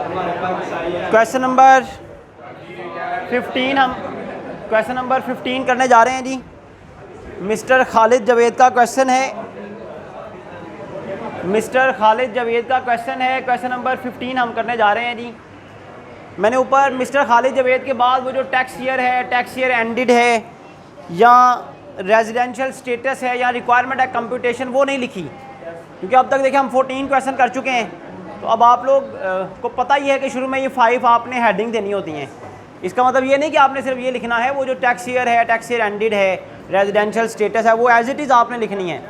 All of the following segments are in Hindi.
क्वेश्चन नंबर 15 हम क्वेश्चन नंबर 15 करने जा रहे हैं जी। मिस्टर खालिद जावेद का क्वेश्चन है। मिस्टर खालिद जावेद का क्वेश्चन है। क्वेश्चन नंबर 15 हम करने जा रहे हैं जी। मैंने ऊपर मिस्टर खालिद जावेद के बाद वो जो टैक्स ईयर है, टैक्स ईयर एंडेड है या रेजिडेंशियल स्टेटस है या रिक्वायरमेंट है कंप्यूटेशन, वो नहीं लिखी, क्योंकि अब तक देखिए हम 14 क्वेश्चन कर चुके हैं। तो अब आप लोग को पता ही है कि शुरू में ये 5 आपने हेडिंग देनी होती हैं। इसका मतलब ये नहीं कि आपने सिर्फ ये लिखना है, वो जो टैक्स ईयर है, टैक्स ईयर एंडेड है, रेजिडेंशियल स्टेटस है, वो एज इट इज़ आपने लिखनी है।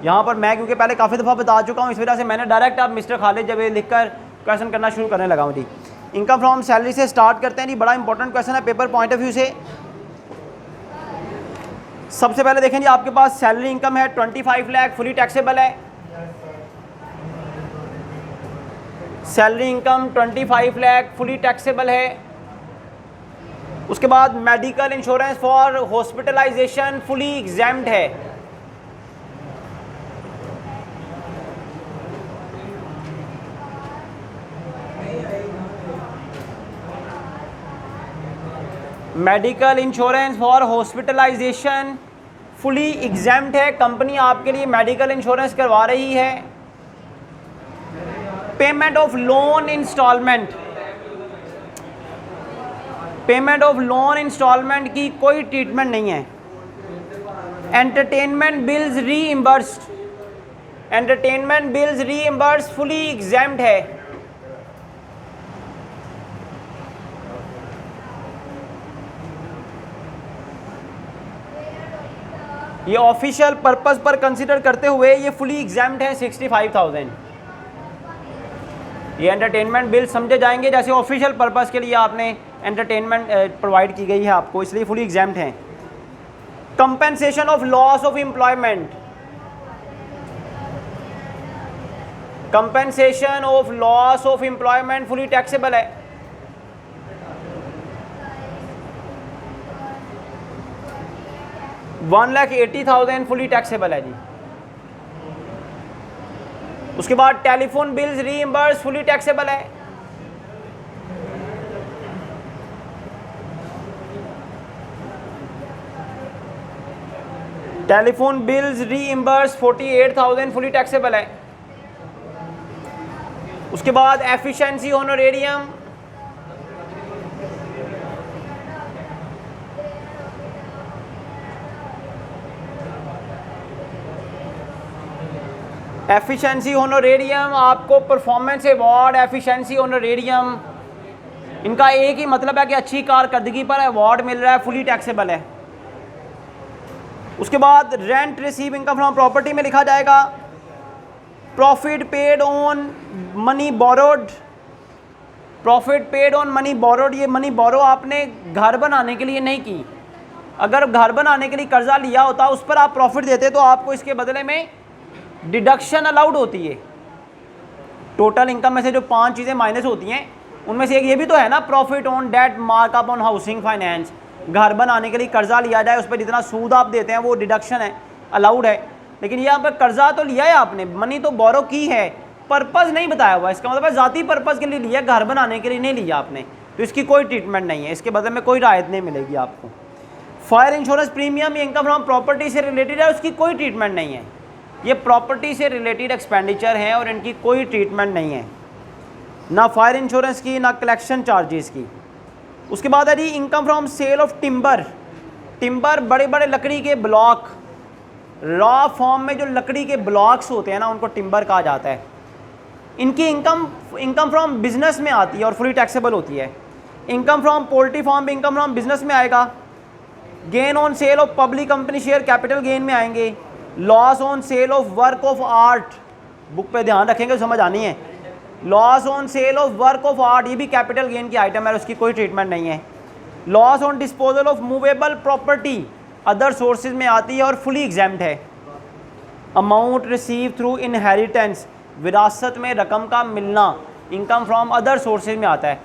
यहाँ पर मैं क्योंकि पहले काफ़ी दफ़ा बता चुका हूँ, इस वजह से मैंने डायरेक्ट आप मिस्टर खालिद जावेद लिखकर क्वेश्चन करना शुरू करने लगा हूँ जी। इनकम फ्रॉम सैलरी से स्टार्ट करते हैं जी। बड़ा इंपॉर्टेंट क्वेश्चन है पेपर पॉइंट ऑफ व्यू से। सबसे पहले देखें जी, आपके पास सैलरी इनकम है 25 लाख, फुली टैक्सेबल है। Salary income 25 lakh fully taxable है। उसके बाद medical insurance for hospitalisation fully exempt है। Medical insurance for hospitalisation fully exempt है। कंपनी आपके लिए मेडिकल इंश्योरेंस करवा रही है। Payment of loan instalment, payment of loan instalment की कोई ट्रीटमेंट नहीं है। Entertainment bills reimbursed, entertainment bills reimbursed fully exempt है। ये ऑफिशियल पर्पस पर कंसीडर करते हुए ये फुली एग्जैम्प्ड है 65,000। ये एंटरटेनमेंट बिल समझे जाएंगे जैसे ऑफिशियल पर्पस के लिए आपने एंटरटेनमेंट प्रोवाइड की गई है आपको, इसलिए फुली एग्जैम्प्ड है। Compensation of loss of employment, compensation of loss of employment fully taxable है। $1,80,000 फुली टैक्सेबल है जी। उसके बाद telephone bills reimburse fully taxable है। Telephone bills reimburse 48,000 fully taxable है। उसके बाद एफिशिएंसी होनोरेरियम, एफिशिएंसी होनोरेरियम आपको परफॉर्मेंस अवार्ड, एफिशिएंसी होनोरेरियम, इनका एक ही मतलब है कि अच्छी कारकर्दगी पर अवार्ड मिल रहा है, फुली टैक्सेबल है। उसके बाद rent receive income from property में लिखा जाएगा profit paid on money borrowed, profit paid on money borrowed. ये मनी बोरो आपने घर बनाने के लिए नहीं की। अगर घर बनाने के लिए कर्जा लिया होता, उस पर आप प्रॉफिट देते, तो आपको इसके बदले में डिडक्शन अलाउड होती है। टोटल इनकम में से जो 5 चीज़ें माइनस होती हैं, उनमें से एक ये भी तो है ना, profit on debt markup on housing finance. घर बनाने के लिए कर्जा लिया जाए, उस पर जितना सूद आप देते हैं वो डिडक्शन है, अलाउड है। लेकिन यहाँ पर कर्जा तो लिया है आपने, मनी तो बोरो की है, पर्पज़ नहीं बताया हुआ। इसका मतलब है ज़ाती पर्पज़ के लिए लिया, घर बनाने के लिए नहीं लिया आपने, तो इसकी कोई ट्रीटमेंट नहीं है, इसके बदले में कोई राहत नहीं मिलेगी आपको। Fire insurance premium income from property से रिलेटेड है, उसकी कोई ट्रीटमेंट नहीं है। ये प्रॉपर्टी से रिलेटेड एक्सपेंडिचर हैं और इनकी कोई ट्रीटमेंट नहीं है, ना फायर इंश्योरेंस की, ना कलेक्शन चार्जेस की। उसके बाद है जी income from sale of timber, timber बड़े बड़े लकड़ी के ब्लॉक, रॉ फॉर्म में जो लकड़ी के ब्लॉक्स होते हैं ना, उनको टिम्बर कहा जाता है। इनकी इनकम फ्रॉम बिजनेस में आती है और फुली टैक्सेबल होती है। इनकम फ्रॉम पोल्ट्री फार्म भी इनकम फ्रॉम बिजनेस में आएगा। Gain on sale of public company share capital gain में आएंगे। Loss on sale of work of art, book पे ध्यान रखेंगे, समझ आनी है। Loss on sale of work of art, ये भी कैपिटल गेन की आइटम है, उसकी कोई ट्रीटमेंट नहीं है। Loss on disposal of movable property other sources में आती है और फुली एग्जैम्प्ड है। अमाउंट रिसीव थ्रू इनहेरिटेंस, विरासत में रकम का मिलना, इनकम फ्रॉम अदर सोर्सेज में आता है।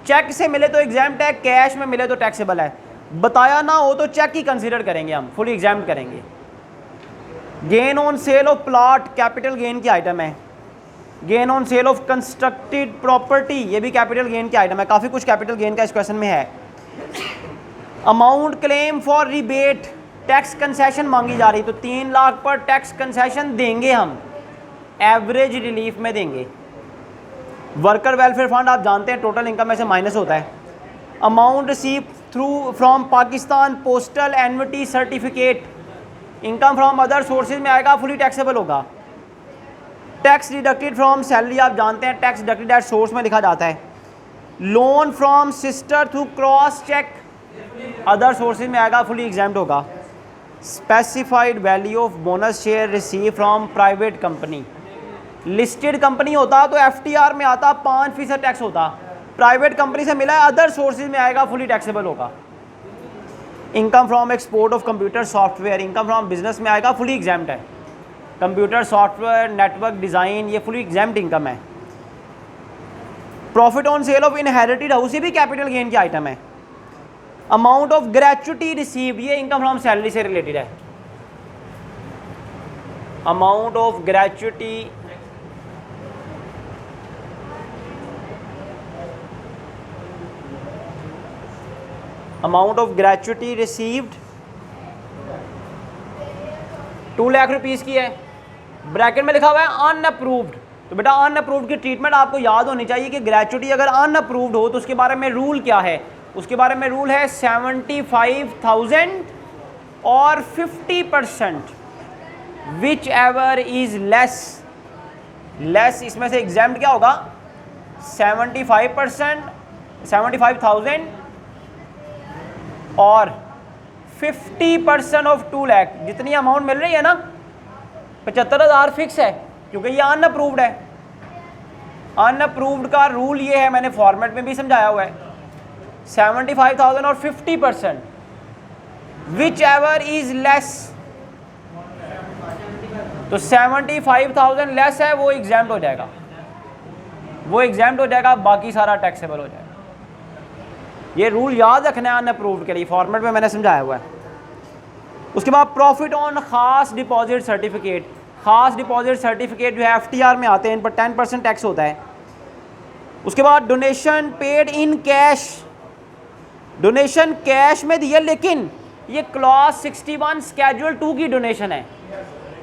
चेक से मिले तो एग्जैम्प्ड है, कैश में मिले तो टैक्सेबल है। बताया ना हो तो चेक ही कंसीडर करेंगे हम, फुली एग्जैम्प्ड करेंगे। Gain on sale of plot capital gain की आइटम है। Gain on sale of constructed property, ये भी कैपिटल गेन के आइटम है, काफ़ी कुछ कैपिटल गेन का इस क्वेश्चन में है। Amount claim for rebate, tax concession मांगी जा रही, तो 3 लाख पर टैक्स कंसेशन देंगे हम, एवरेज रिलीफ में देंगे। वर्कर वेलफेयर फंड आप जानते हैं टोटल इनकम में से माइनस होता है। Amount receive through from Pakistan postal annuity certificate, income from other sources में आएगा, फुली टैक्सेबल होगा। टैक्स डिडक्टेड फ्रॉम सैलरी, आप जानते हैं टैक्स डिडक्टेड एट सोर्स में लिखा जाता है। Loan from sister through cross cheque, other sources में आएगा, फुली एग्जाम्ड होगा। Specified value of bonus share receive from private company, listed company होता तो FTR में आता 5% टैक्स होता, प्राइवेट कंपनी से मिला है, अदर सोर्सेज में आएगा, फुली टैक्सेबल होगा। Income from export of computer software, income from business में आएगा, फुली एग्जाम्ड है। कंप्यूटर सॉफ्टवेयर नेटवर्क डिज़ाइन ये फुली एग्जाम्ड इनकम है। Profit on sale of inherited house, ये भी कैपिटल गेन के आइटम है। अमाउंट ऑफ ग्रेचुटी रिसीव, ये इनकम फ्रॉम सैलरी से रिलेटेड है। Amount of gratuity received 2 lakh rupees की है, ब्रैकेट में लिखा हुआ है अनअप्रूव्ड। तो बेटा अनअप्रूव्ड की ट्रीटमेंट आपको याद होनी चाहिए कि ग्रेचुटी अगर अनअप्रूव्ड हो तो उसके बारे में रूल क्या है। उसके बारे में रूल है 75,000 और 50%, विच एवर इज लेस, इसमें से एग्जाम्ड क्या होगा 75%, 75,000 और 50% ऑफ 2 लाख, जितनी अमाउंट मिल रही है ना 75,000 फिक्स है क्योंकि ये अनअप्रूव्ड है। अनअप्रूव्ड का रूल ये है, मैंने फॉर्मेट में भी समझाया हुआ है, 75,000 और 50%, विच एवर इज लेस। तो 75,000 लेस है वो एग्जाम्ड हो जाएगा, बाकी सारा टैक्सेबल हो जाएगा। ये रूल याद रखना है अनअप्रूव्ड के लिए, फॉर्मेट में मैंने समझाया हुआ है। उसके बाद प्रॉफिट ऑन खास डिपॉजिट सर्टिफिकेट, खास डिपॉजिट सर्टिफिकेट जो है FTR में आते हैं, इन पर 10% टैक्स होता है। उसके बाद donation paid in cash, donation cash में दिया, लेकिन ये क्लॉज 61 स्केड्यूल 2 की डोनेशन है।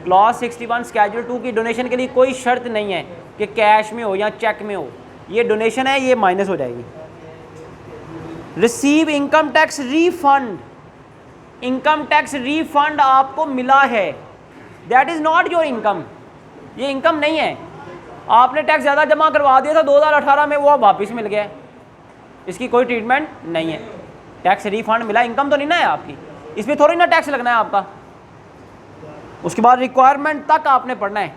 क्लॉज 61 स्केड्यूल 2 की डोनेशन के लिए कोई शर्त नहीं है कि कैश में हो या चेक में हो, ये डोनेशन है, ये माइनस हो जाएगी। Receive income tax refund, income tax refund आपको मिला है, that is not your income, ये इनकम नहीं है। आपने टैक्स ज़्यादा जमा करवा दिया था 2018 में, वो अब वापस मिल गया, इसकी कोई ट्रीटमेंट नहीं है। टैक्स रीफंड मिला, इनकम तो नहीं ना है आपकी, इसमें थोड़ी ना टैक्स लगना है आपका। उसके बाद रिक्वायरमेंट तक आपने पढ़ना है।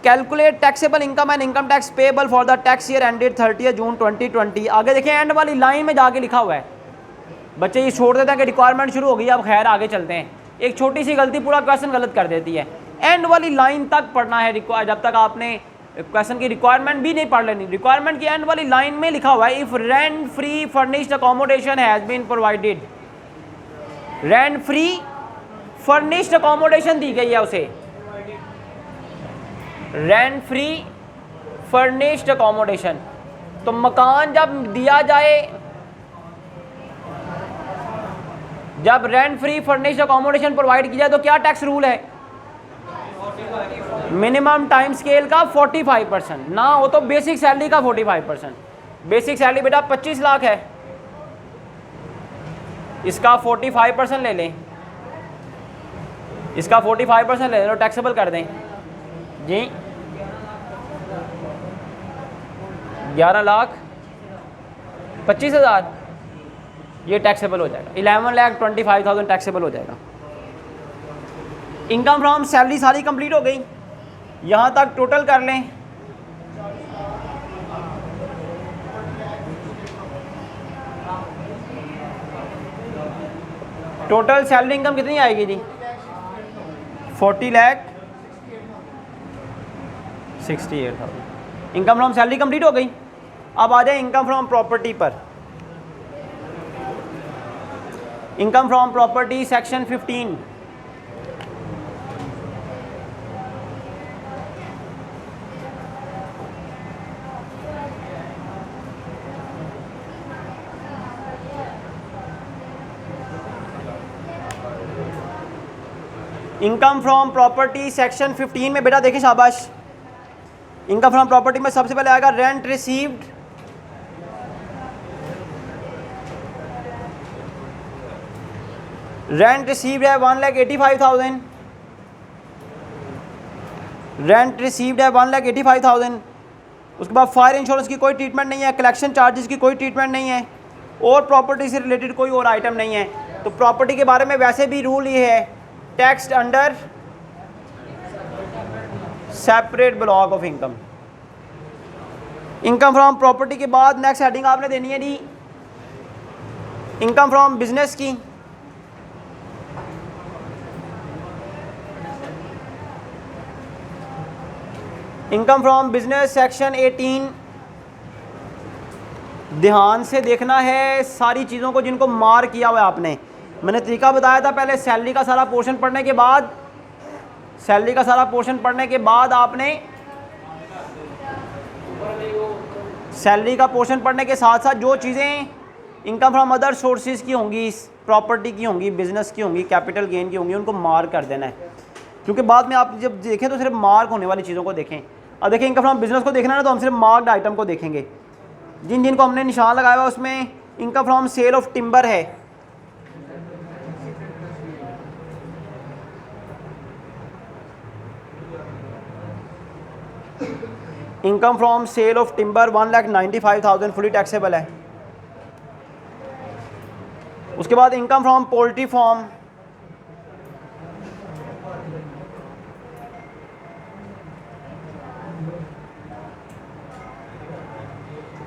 Calculate taxable income and income tax payable for the tax year ended 30 जून 2020। आगे देखिए एंड वाली लाइन में जाके लिखा हुआ है, बच्चे ये छोड़ देते हैं कि रिक्वायरमेंट शुरू हो गई, अब खैर आगे चलते हैं। एक छोटी सी गलती पूरा क्वेश्चन गलत कर देती है। एंड वाली लाइन तक पढ़ना है, जब तक आपने क्वेश्चन की रिक्वायरमेंट भी नहीं पढ़ लेनी। रिक्वायरमेंट की एंड वाली लाइन में लिखा हुआ है, if rent free furnished accommodation has been provided, rent free furnished accommodation दी गई है उसे, रेंट फ्री फर्निश्ड अकोमोडेशन। तो मकान जब दिया जाए, जब rent free furnished accommodation provide की जाए तो क्या टैक्स रूल है, मिनिमम टाइम स्केल का 45%, ना हो तो बेसिक सैलरी का 45%। बेसिक सैलरी बेटा 25 लाख है, इसका 45% ले लें, इसका 45% ले लो, टैक्सेबल कर दें जी। 11,25,000 ये टैक्सेबल हो जाएगा, 11,25,000 टैक्सेबल हो जाएगा। इनकम फ्रॉम सैलरी सारी कंप्लीट हो गई, यहाँ तक टोटल कर लें। टोटल सैलरी इनकम कितनी आएगी जी, 40,68,000। इनकम फ्रॉम सैलरी कंप्लीट हो गई। अब आ जाए इनकम फ्रॉम प्रॉपर्टी पर। Income from property section 15। Income from property section 15 में बेटा देखें शाबाश, इनकम फ्रॉम प्रॉपर्टी में सबसे पहले आएगा रेंट रिसीव्ड, रेंट रिसीव्ड है 1,85,000, रेंट रिसीव्ड है 1,85,000। उसके बाद फायर इंश्योरेंस की कोई ट्रीटमेंट नहीं है, कलेक्शन चार्जेस की कोई ट्रीटमेंट नहीं है, और प्रॉपर्टी से रिलेटेड कोई और आइटम नहीं है। तो प्रॉपर्टी के बारे में वैसे भी रूल ये है, taxed under separate block of income. Income from property के बाद नेक्स्ट हेडिंग आपने देनी है जी इनकम फ्रॉम बिजनेस की। इनकम फ्रॉम बिजनेस सेक्शन 18, ध्यान से देखना है सारी चीज़ों को जिनको मार्क किया हुआ है आपने। मैंने तरीका बताया था पहले, सैलरी का सारा पोर्शन पढ़ने के बाद, सैलरी का सारा पोर्शन पढ़ने के बाद आपने सैलरी का पोर्शन पढ़ने के साथ साथ जो चीज़ें इनकम फ्रॉम अदर सोर्सेज की होंगी, प्रॉपर्टी की होंगी, बिजनेस की होंगी, कैपिटल गेन की होंगी, उनको मार्क कर देना है। क्योंकि बाद में आप जब देखें तो सिर्फ मार्क होने वाली चीज़ों को देखें। अब देखें इनकम फ्रॉम बिजनेस को देखना है ना, तो हम सिर्फ मार्क्ड आइटम को देखेंगे। जिन जिनको हमने निशान लगाया हुआ उसमें income from sale of timber है, income from sale of timber 1,95,000 fully taxable है। उसके बाद income from poultry farm,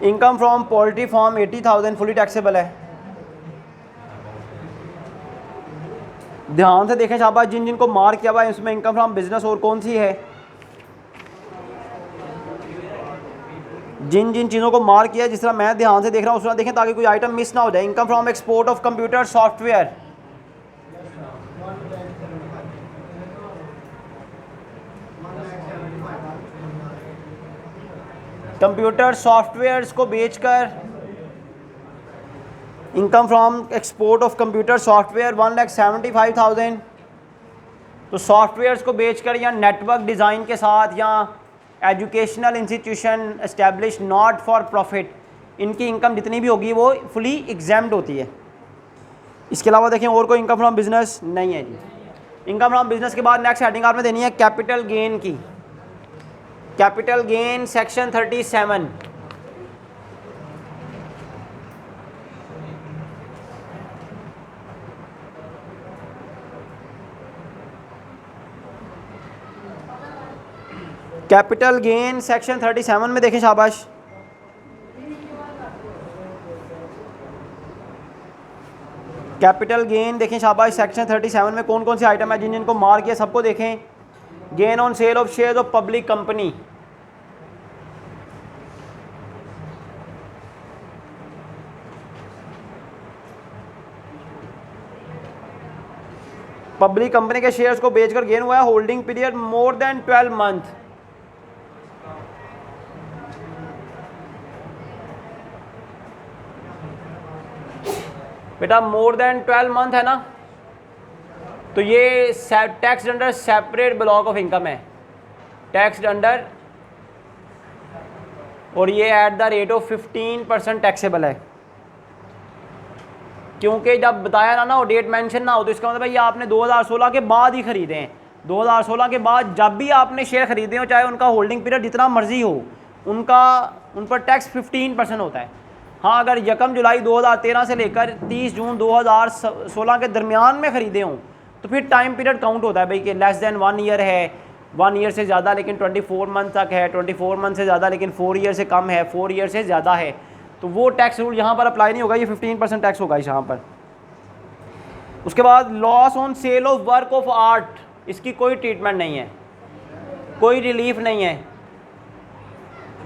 income from poultry farm 80,000 fully taxable है। ध्यान से देखें शाबाश, जिन जिनको मार्क किया हुआ है इसमें इनकम फ्रॉम बिजनेस और कौन सी है, जिन जिन चीज़ों को मार्क किया, जिस तरह मैं ध्यान से देख रहा हूँ उस तरह देखें ताकि कोई आइटम मिस ना हो जाए। Income from export of computer software, computer softwares को बेचकर, income from export of computer software 1,75,000। तो सॉफ्टवेयर्स को बेचकर या नेटवर्क डिज़ाइन के साथ या educational institution establish not for profit, इनकी इनकम जितनी भी होगी वो फुली एग्जाम्ड होती है। इसके अलावा देखें और कोई इनकम फ्रॉम बिजनेस नहीं है जी। इनकम फ्रॉम बिजनेस के बाद नेक्स्ट हेडिंग आपने देनी है कैपिटल गेन की। Capital gain section 37, capital gain section 37 में देखें शाबाश, कैपिटल गेन देखें शाबाश, सेक्शन 37 में कौन कौन से आइटम है, जिन जिनको मार्क किया सबको देखें। Gain on sale of shares of public company, public company के शेयर्स को बेचकर गेन हुआ है। Holding period more than 12 month, बेटा मोर देन 12 मंथ है ना, तो ये tax under separate block of income है, टैक्स अंडर, और ये at the rate of 15% taxable है। क्योंकि जब बताया ना वो डेट मेंशन ना हो, तो इसका मतलब ये आपने 2016 के बाद ही ख़रीदे हैं। 2016 के बाद जब भी आपने शेयर ख़रीदे हो, चाहे उनका होल्डिंग पीरियड जितना मर्जी हो, उन पर टैक्स 15% होता है। हाँ, अगर 1 जुलाई 2013 से लेकर 30 जून 2016 के दरमियान में ख़रीदे हों तो फिर टाइम पीरियड काउंट होता है भाई कि लेस दैन 1 ईयर है, 1 ईयर से ज़्यादा लेकिन 24 मंथ तक है, 24 मंथ से ज़्यादा लेकिन 4 ईयर से कम है, 4 ईयर से ज़्यादा है, तो वो टैक्स रूल यहाँ पर अप्लाई नहीं होगा, ये 15% टैक्स होगा यहाँ पर। उसके बाद loss on sale of work of art, इसकी कोई ट्रीटमेंट नहीं है, कोई रिलीफ नहीं है।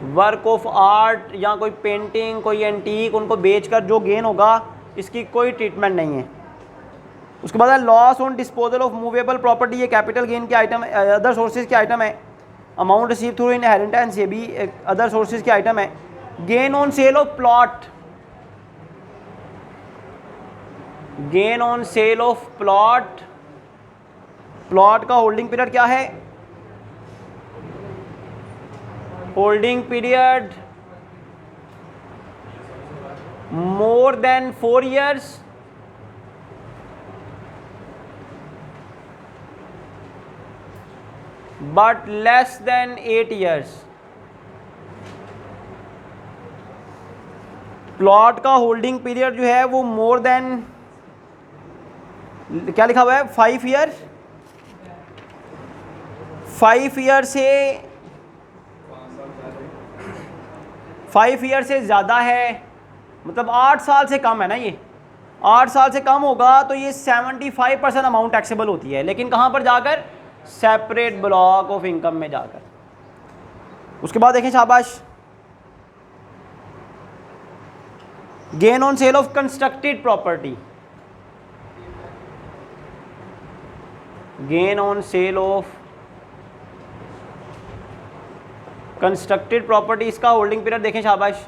वर्क ऑफ आर्ट या कोई पेंटिंग, कोई एंटीक, उनको बेचकर जो गेन होगा इसकी कोई ट्रीटमेंट नहीं है। उसके बाद loss on disposal of movable property, ये कैपिटल गेन के आइटम, अदर सोर्सेज के आइटम है। अमाउंट रिसीव थ्रू इनहेरिटेंस, ये भी अदर सोर्सेज के आइटम है। Gain on sale of plot, gain on sale of plot plot का होल्डिंग पीरियड क्या है? Holding period more than 4 years but less than 8 years। Plot का होल्डिंग पीरियड जो है वो मोर देन, क्या लिखा हुआ है, 5 years, 5 year से 5 year से ज़्यादा है, मतलब 8 साल से कम है ना, ये 8 साल से कम होगा तो ये 75% अमाउंट टैक्सेबल होती है, लेकिन कहाँ पर जाकर? सेपरेट ब्लॉक ऑफ इनकम में जाकर। उसके बाद देखें शाबाश, gain on sale of constructed property. Gain on sale of constructed property, इसका होल्डिंग पीरियड देखें शाबाश,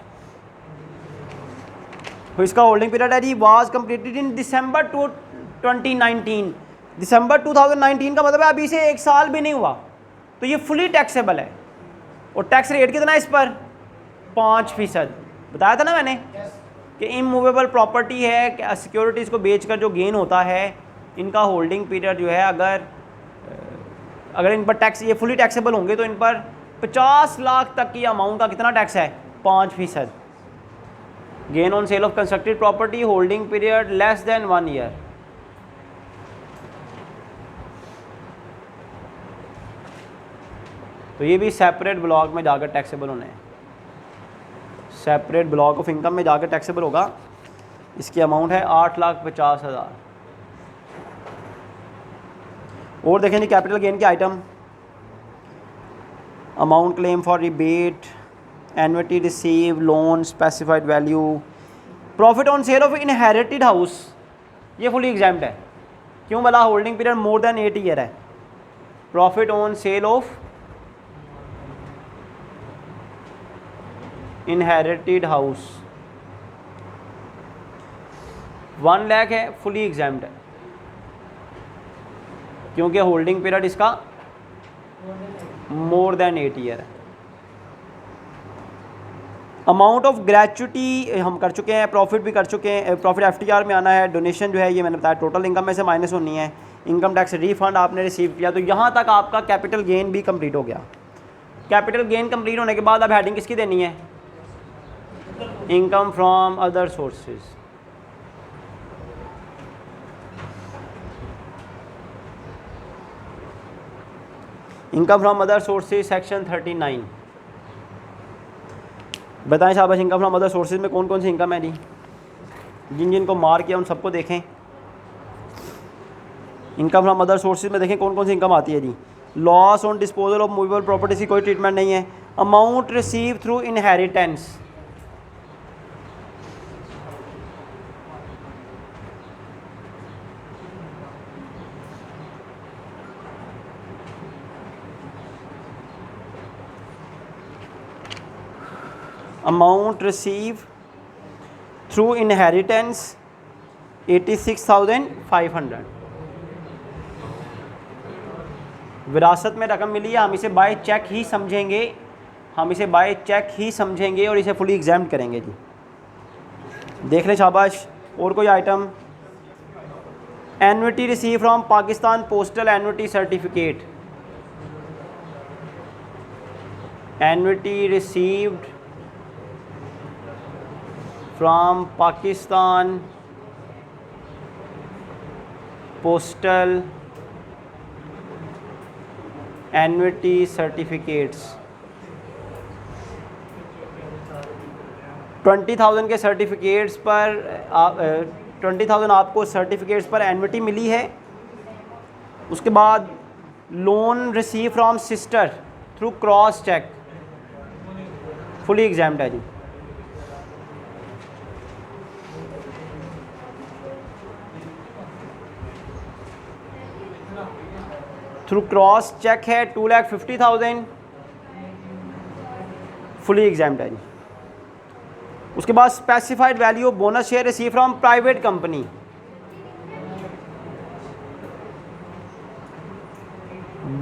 तो इसका होल्डिंग पीरियड है जी वाज कंप्लीटेड इन दिसंबर 2019। दिसंबर 2019 का मतलब है अभी से 1 साल भी नहीं हुआ, तो ये फुली टैक्सेबल है। और टैक्स रेट कितना है इस पर? 5%। बताया था ना मैंने कि इमूवेबल प्रॉपर्टी है, सिक्योरिटीज़ को बेचकर जो गेन होता है, इनका होल्डिंग पीरियड जो है, अगर इन पर टैक्स, ये फुली टैक्सेबल होंगे तो इन पर 50 लाख तक की अमाउंट का कितना टैक्स है? 5%। Gain on sale of constructed property, holding period less than 1 year। तो ये भी सेपरेट ब्लॉक में जाकर टैक्सेबल होने हैं, सेपरेट ब्लॉक ऑफ इनकम में जाकर टैक्सेबल होगा। इसकी अमाउंट है 8,50,000। और देखें जी कैपिटल गेन के item, amount claim for rebate, annuity receive, loan, specified value, profit on sale of inherited house, ये फुली एग्जाम्प्ट है। क्यों भला? Holding period more than 8 year है। Profit on sale of inherited house 1 lakh है, फुली एग्जाम्प्ट है, क्योंकि होल्डिंग पीरियड इसका मोर देन 8 year है। अमाउंट ऑफ ग्रेचुटी हम कर चुके हैं, प्रॉफिट भी कर चुके हैं, प्रॉफिट एफटीआर में आना है। डोनेशन जो है ये मैंने बताया टोटल इनकम में से माइनस होनी है। इनकम टैक्स रिफंड आपने रिसीव किया, तो यहाँ तक आपका कैपिटल गेन भी कंप्लीट हो गया। कैपिटल गेन कंप्लीट होने के बाद अब हेडिंग किसकी देनी है? Income from other sources. Income from other sources section 39। बताएं शाबाश, इनकम फ्रॉम अदर सोर्सेज में कौन कौन सी इनकम है जी? जिन जिनको मार किया उन सबको देखें। इनकम फ्रॉम अदर सोर्सेज में देखें कौन कौन सी इनकम आती है जी। Loss on disposal of movable property की कोई ट्रीटमेंट नहीं है। Amount receive through inheritance, amount receive through inheritance 86,500। विरासत में रकम मिली है, हम इसे बाय चेक ही समझेंगे, हम इसे बाय चेक ही समझेंगे और इसे फुली एग्जाम्प्ट करेंगे जी। देख लें शाबाश। और कोई item? Annuity receive from Pakistan postal annuity certificate, annuity received from Pakistan postal annuity certificates। 20,000 के सर्टिफिकेट्स पर 20,000 आपको सर्टिफिकेट्स पर एन्युटी मिली है। उसके बाद loan receive from sister through cross cheque, fully exempt है जी। थ्रू क्रॉस चेक है 2,50,000, फुली एग्जाम्प्ट है जी। उसके बाद specified value of bonus share receive from private company,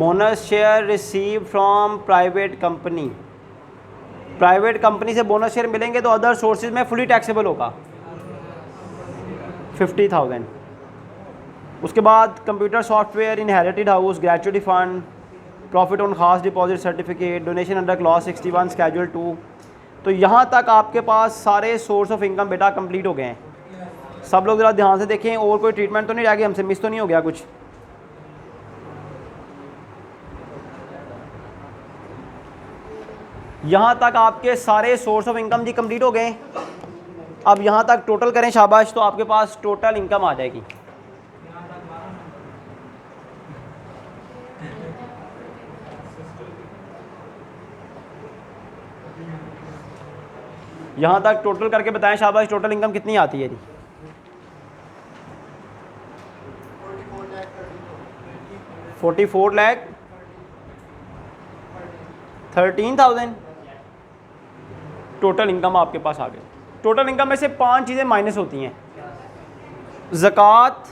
bonus share receive from private company, private company से बोनस शेयर मिलेंगे तो अदर सोर्सेज में फुली टैक्सेबल होगा 50,000। उसके बाद computer software, inherited house, gratuity fund, profit on खास deposit certificate, donation under clause 61 schedule 2। तो यहाँ तक आपके पास सारे सोर्स ऑफ इनकम बेटा कंप्लीट हो गए हैं। सब लोग ज़रा ध्यान से देखें, और कोई ट्रीटमेंट तो नहीं रह गया, हमसे मिस तो नहीं हो गया कुछ। यहाँ तक आपके सारे सोर्स ऑफ इनकम जी कंप्लीट हो गए। अब यहाँ तक टोटल करें शाबाश, तो आपके पास टोटल इनकम आ जाएगी। यहाँ तक टोटल करके बताएं शाबाश, टोटल इनकम कितनी आती है जी? 44,13,000 टोटल इनकम आपके पास आ गई। टोटल इनकम में से 5 चीज़ें माइनस होती हैं। ज़कात,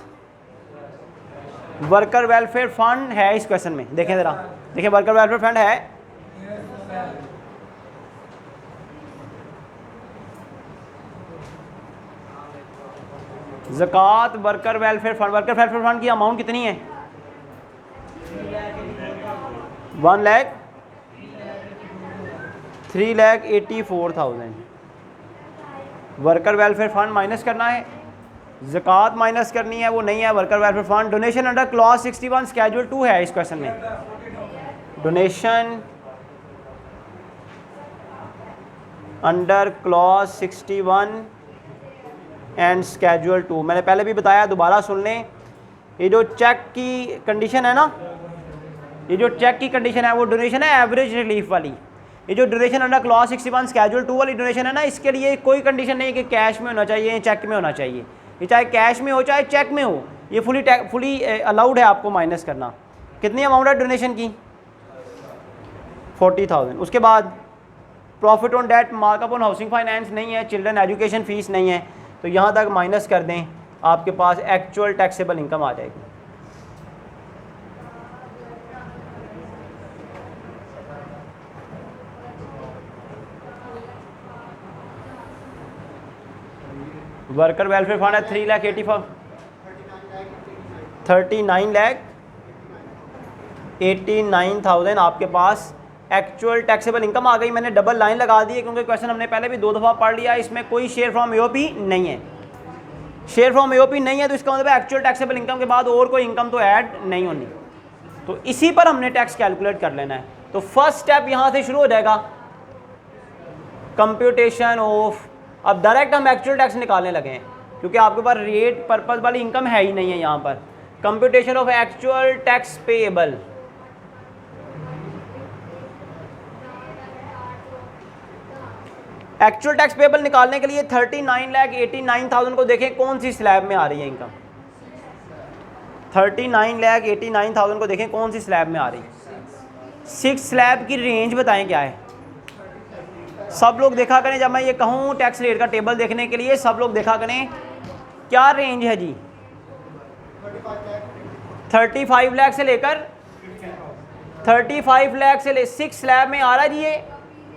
वर्कर वेलफेयर फंड है इस क्वेश्चन में, देखें ज़रा, देखें वर्कर वेलफेयर फंड है, ज़कात, worker welfare fund. Worker welfare fund की अमाउंट कितनी है? 1,03,84,000। वर्कर वेलफेयर फंड माइनस करना है, ज़कात माइनस करनी है, वो नहीं है worker welfare fund. Donation under clause 61 schedule 2 है इस क्वेश्चन में। Donation under clause 61 and schedule 2, मैंने पहले भी बताया, दोबारा सुन लें। ये जो चेक की कंडीशन है ना, ये जो चेक की कंडीशन है वो डोनेशन है एवरेज रिलीफ वाली। ये जो डोनेशन अंडर क्लॉज 61 स्केड्यूल 2 वाली डोनेशन है ना, इसके लिए कोई कंडीशन नहीं है कि कैश में होना चाहिए, चेक में होना चाहिए। ये चाहे कैश में हो चाहे चेक में हो, ये फुली अलाउड है आपको माइनस करना। कितनी अमाउंट है डोनेशन की? 40,000। उसके बाद profit on debt, markup on housing finance नहीं है, चिल्ड्रन एजुकेशन फ़ीस नहीं है, तो यहाँ तक माइनस कर दें, आपके पास एक्चुअल टैक्सेबल इनकम आ जाएगी। वर्कर वेलफेयर फंड है 39,89,000 आपके पास एक्चुअल टैक्सेबल इनकम आ गई। मैंने डबल लाइन लगा दी है क्योंकि क्वेश्चन हमने पहले भी 2 दफ़ा पढ़ लिया। इसमें कोई शेयर फ्रॉम एओपी नहीं है, शेयर फ्रॉम एओपी नहीं है, तो इसका मतलब एक्चुअल टैक्सेबल इनकम के बाद और कोई इनकम तो ऐड नहीं होनी, तो इसी पर हमने टैक्स कैलकुलेट कर लेना है। तो फर्स्ट स्टेप यहाँ से शुरू हो जाएगा, कंप्यूटेशन ऑफ। अब डायरेक्ट हम एक्चुअल टैक्स निकालने लगे हैं क्योंकि आपके पास रेट पर्पज़ वाली इनकम है ही नहीं है यहाँ पर। Computation of actual tax payable, actual tax payable निकालने के लिए 39,89,000 को देखें कौन सी स्लैब में आ रही है इनकम। 39,89,000 को देखें कौन सी स्लैब में आ रही है। 6 स्लैब की रेंज बताएं क्या है। सब लोग देखा करें, जब मैं ये कहूँ टैक्स रेट का टेबल देखने के लिए, सब लोग देखा करें क्या रेंज है जी। 35 लाख से लेकर 35 लाख से 6 स्लैब में आ रहा है जी। ये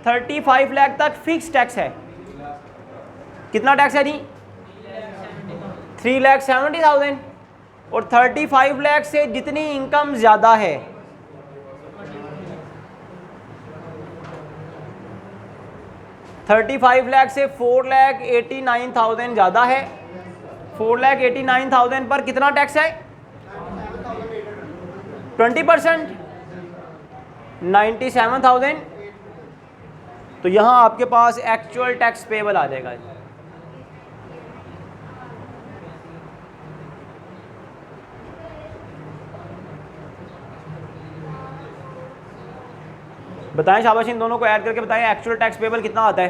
35 लाख तक फिक्स टैक्स है। कितना टैक्स है जी? 3,70,000। और 35 लाख से जितनी इनकम ज़्यादा है, $35 लाख से 4,89,000 ज़्यादा है। 4,89,000 पर कितना टैक्स है? 20%, 97,000। तो यहाँ आपके पास एक्चुअल टैक्स पेएबल आ जाएगा। बताएं शाबाश, इन दोनों को ऐड करके बताएं एक्चुअल टैक्स पेएबल कितना आता है।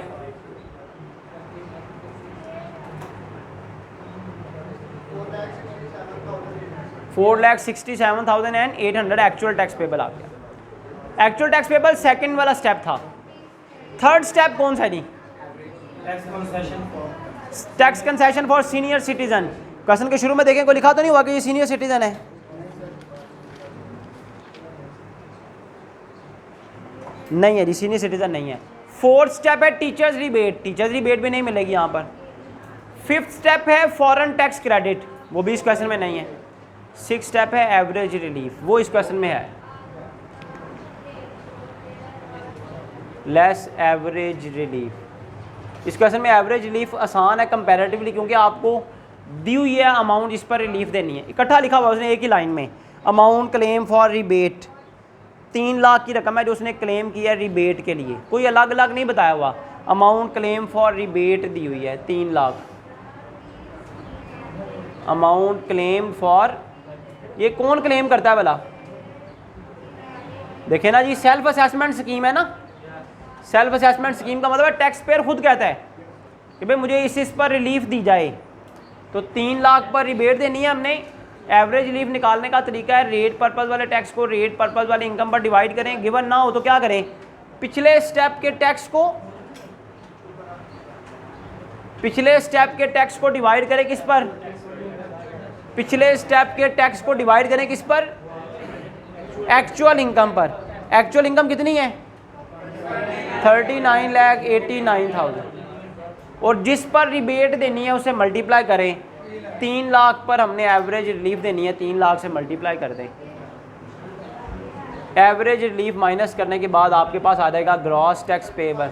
$4,67,800 एक्चुअल टैक्स पेएबल आ गया। एक्चुअल टैक्स पेएबल सेकंड वाला स्टेप था। थर्ड स्टेप कौन सा जी? Tax concession for senior citizen. Question के शुरू में देखें कोई लिखा तो नहीं हुआ कि ये सीनियर सिटीजन है? नहीं है जी, सीनियर सिटीजन नहीं है। फोर्थ स्टेप है टीचर्स रिबेट, टीचर्स रिबेट भी नहीं मिलेगी यहाँ पर। फिफ्थ स्टेप है फॉरेन टैक्स क्रेडिट, वो भी इस क्वेश्चन में नहीं है। सिक्स स्टेप है एवरेज रिलीफ, वो इस क्वेश्चन में है। लेस एवरेज रिलीफ, इस क्वेश्चन में एवरेज रिलीफ आसान है कंपैरेटिवली, क्योंकि आपको दी हुई है अमाउंट जिस पर रिलीफ देनी है, इकट्ठा लिखा हुआ उसने एक ही लाइन में। Amount claim for rebate, 3 lakh की रकम है जो उसने क्लेम किया रिबेट के लिए, कोई अलग अलग नहीं बताया हुआ। अमाउंट क्लेम फॉर रिबेट दी हुई है 3 लाख। अमाउंट क्लेम फॉर, ये कौन क्लेम करता है भला? देखे ना जी, सेल्फ असेसमेंट स्कीम है ना। सेल्फ असेसमेंट स्कीम का मतलब है टैक्स पेयर खुद कहता है कि भाई मुझे इस पर रिलीफ दी जाए, तो 3 लाख पर रिबेट देनी है हमने। एवरेज रिलीफ निकालने का तरीका है रेट पर्पस वाले टैक्स को रेट पर्पस वाले इनकम पर डिवाइड करें। गिवन ना हो तो क्या करें, पिछले स्टेप के टैक्स को, पिछले स्टेप के टैक्स को डिवाइड करें किस पर? पिछले स्टेप के टैक्स को डिवाइड करें किस पर? एक्चुअल इनकम पर। एक्चुअल इनकम कितनी है? 39,89,000, और जिस पर रिबेट देनी है उसे मल्टीप्लाई करें। 3 लाख पर हमने एवरेज रिलीफ देनी है, 3 लाख से मल्टीप्लाई कर दें। एवरेज रिलीफ माइनस करने के बाद आपके पास आ जाएगा ग्रॉस टैक्स पेएबल।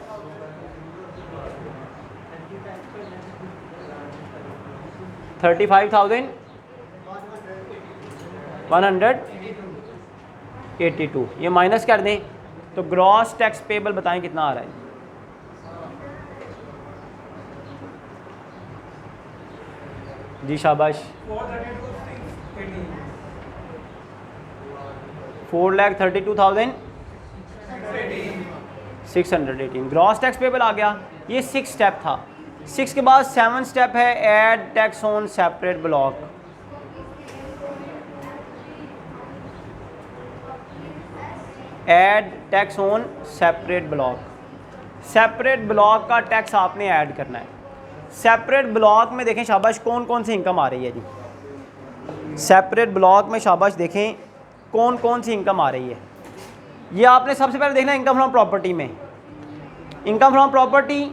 $35,182, ये माइनस कर दें तो ग्रॉस टैक्स पेएबल बताएं कितना आ रहा है? जी शाबाश, 4,32,618 ग्रॉस टैक्स पेएबल आ गया। ये 6 स्टेप था। 6 के बाद 7 स्टेप है add tax on separate block. Add tax on separate block, separate block का टैक्स आपने ऐड करना है। सेपरेट ब्लॉक में देखें शाबाश कौन कौन सी इनकम आ रही है जी। सेपरेट ब्लॉक में शाबाश देखें कौन कौन सी इनकम आ रही है। ये आपने सबसे पहले देखना है इनकम फ्रॉम प्रॉपर्टी में। इनकम फ्रॉम प्रॉपर्टी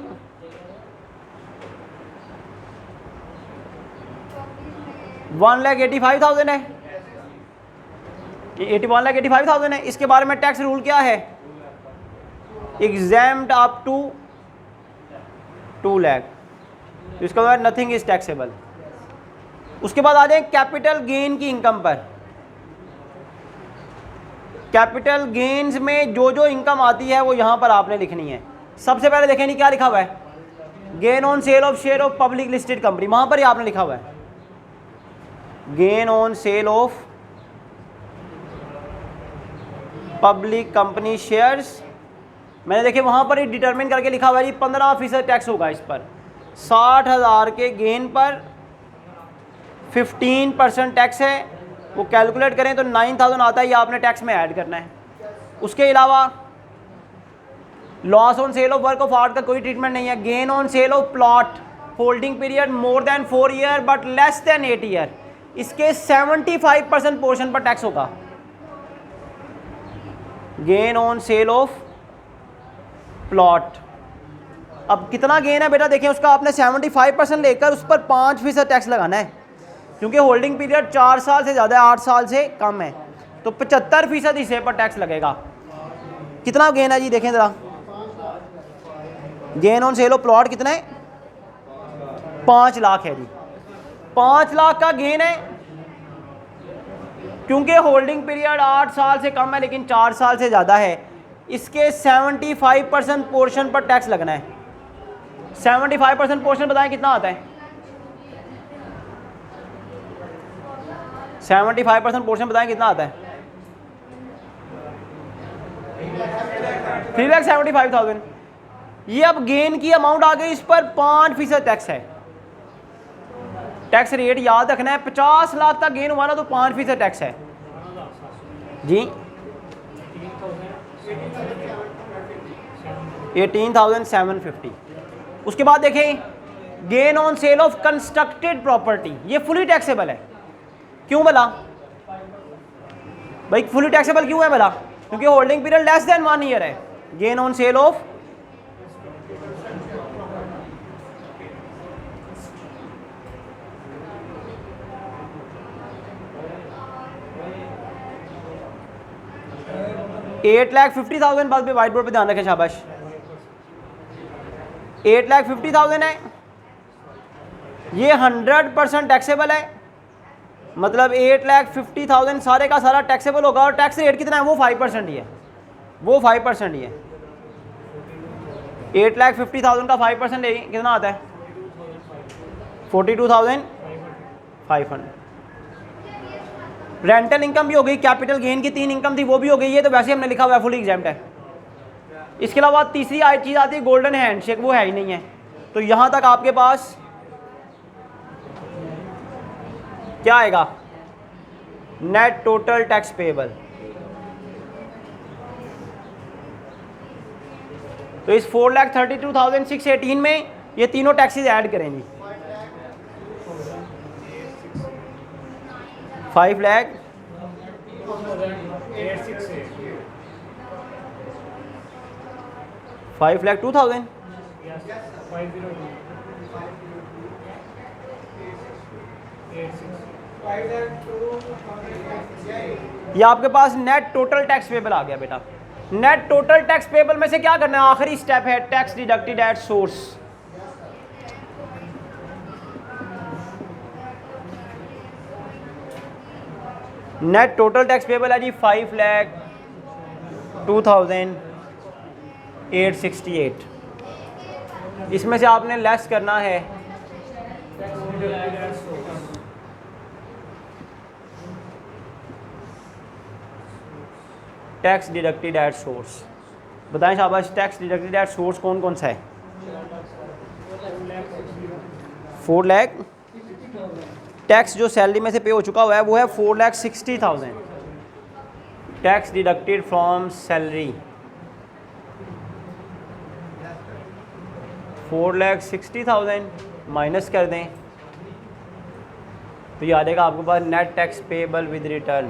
$1,85,000 है, 1,85,000 है। इसके बारे में टैक्स रूल क्या है? एग्जैम्प्ट अप टू 2 लाख, तो इसका मतलब नथिंग इज टैक्सेबल। उसके बाद आ जाए कैपिटल गेन की इनकम पर। कैपिटल गेन्स में जो जो इनकम आती है वो यहाँ पर आपने लिखनी है। सबसे पहले देखें नहीं क्या लिखा हुआ है, gain on sale of share of public listed company, वहाँ पर ही आपने लिखा हुआ है gain on sale of public company shares. मैंने देखे वहाँ पर ही डिटरमिन करके लिखा हुआ है जी 15% टैक्स होगा इस पर। 60,000 के गेन पर 15% टैक्स है, वो कैलकुलेट करें तो 9,000 आता है, ये आपने टैक्स में ऐड करना है। उसके अलावा loss on sale of work of art का कोई ट्रीटमेंट नहीं है। Gain on sale of plot holding period more than 4 year but less than 8 year, इसके 75% पोर्शन पर टैक्स होगा। Gain on sale of plot, अब कितना गेन है बेटा देखें, उसका आपने 75% लेकर उस पर 5% टैक्स लगाना है, क्योंकि होल्डिंग पीरियड 4 साल से ज़्यादा है, 8 साल से कम है, तो 75% हिस्से पर टैक्स लगेगा। कितना गेन है जी देखें ज़रा, gain on sale of plot कितना है? 5 लाख है जी। 5 लाख का गेन है, क्योंकि होल्डिंग पीरियड 8 साल से कम है लेकिन 4 साल से ज़्यादा है, इसके 75% पोर्शन पर टैक्स लगना है। 75% पोर्शन बताएं कितना आता है? 75% पोर्शन बताएं कितना आता है? 3,75,000। ये अब गेन की अमाउंट आ गई, इस पर 5% टैक्स है। टैक्स रेट याद रखना है, 50 लाख तक गेन हुआ ना तो 5% टैक्स है जी। 18,750। उसके बाद देखें gain on sale of constructed property, ये फुली टैक्सेबल है। क्यों भला भाई फुली टैक्सेबल क्यों है भला? क्योंकि holding period less than 1 year है। गेन ऑन सेल ऑफ $8,50,000 बस भी वाइट बोर्ड पे ध्यान रखें, शाबाश। 8,50,000 है, ये 100% टैक्सेबल है, मतलब 8,50,000 सारे का सारा टैक्सेबल होगा। और टैक्स रेट कितना है? वो 5% ही है, वो 5% ही है। 8,50,000 का 5% कितना आता है? 42,500। रेंटल इनकम भी हो गई, कैपिटल गेन की 3 इनकम थी वो भी हो गई, ये तो वैसे हमने लिखा हुआ है फुल एग्जाम्प्ट है। इसके अलावा तीसरी चीज़ आती है गोल्डन हैंडशेक, वो है ही नहीं है। तो यहाँ तक आपके पास क्या आएगा? Net total tax payable. तो इस 4,32,618 में ये तीनों टैक्सेस ऐड करेंगी। 5 लाख 5,02,000। ये आपके पास नेट टोटल टैक्स पेबल आ गया बेटा। नेट टोटल टैक्स पेबल में से क्या करना है? आखिरी स्टेप है tax deducted at source. Net total tax payable है जी 5,02,868। इसमें से आपने लेस करना है टैक्स डिडक्टेड एट सोर्स। बताएं शाबाश, टैक्स डिडक्टेड एट सोर्स कौन कौन सा है? 4 लाख। टैक्स जो सैलरी में से पे हो चुका हुआ है वो है 4,60,000। Tax deducted from salary 4,60,000 minus कर दें तो ये आ जाएगा आपके पास net tax payable with return.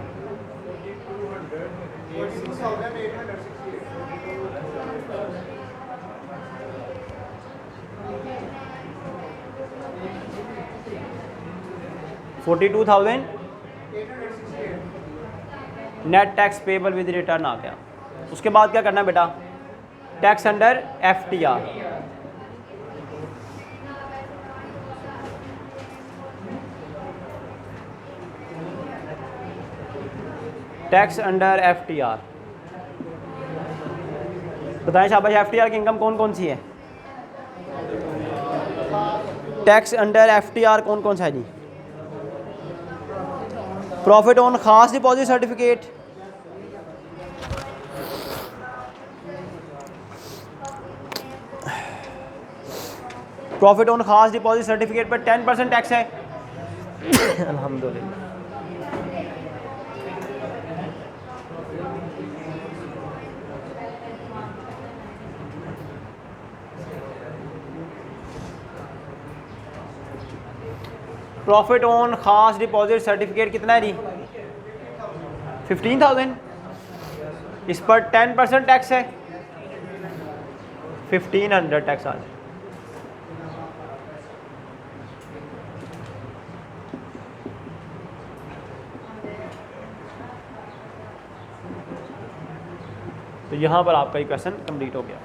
$42,000 net tax payable with return आ गया। उसके बाद क्या करना है बेटा? Tax under FTR। Tax under FTR। बताएं शाबाश, FTR की इनकम कौन कौन सी है? टैक्स अंडर FTR कौन कौन सा है जी? प्रॉफिट ऑन खास डिपॉजिट सर्टिफिकेट, प्रॉफिट ऑन खास डिपॉजिट सर्टिफिकेट पर 10% टैक्स है। अल्हम्दुलिल्लाह। प्रॉफिट ऑन खास डिपॉजिट सर्टिफिकेट कितना है जी? 15,000। इस पर 10% टैक्स है, 1,500 टैक्स आ जाए। तो यहाँ पर आपका ये क्वेश्चन कंप्लीट हो गया।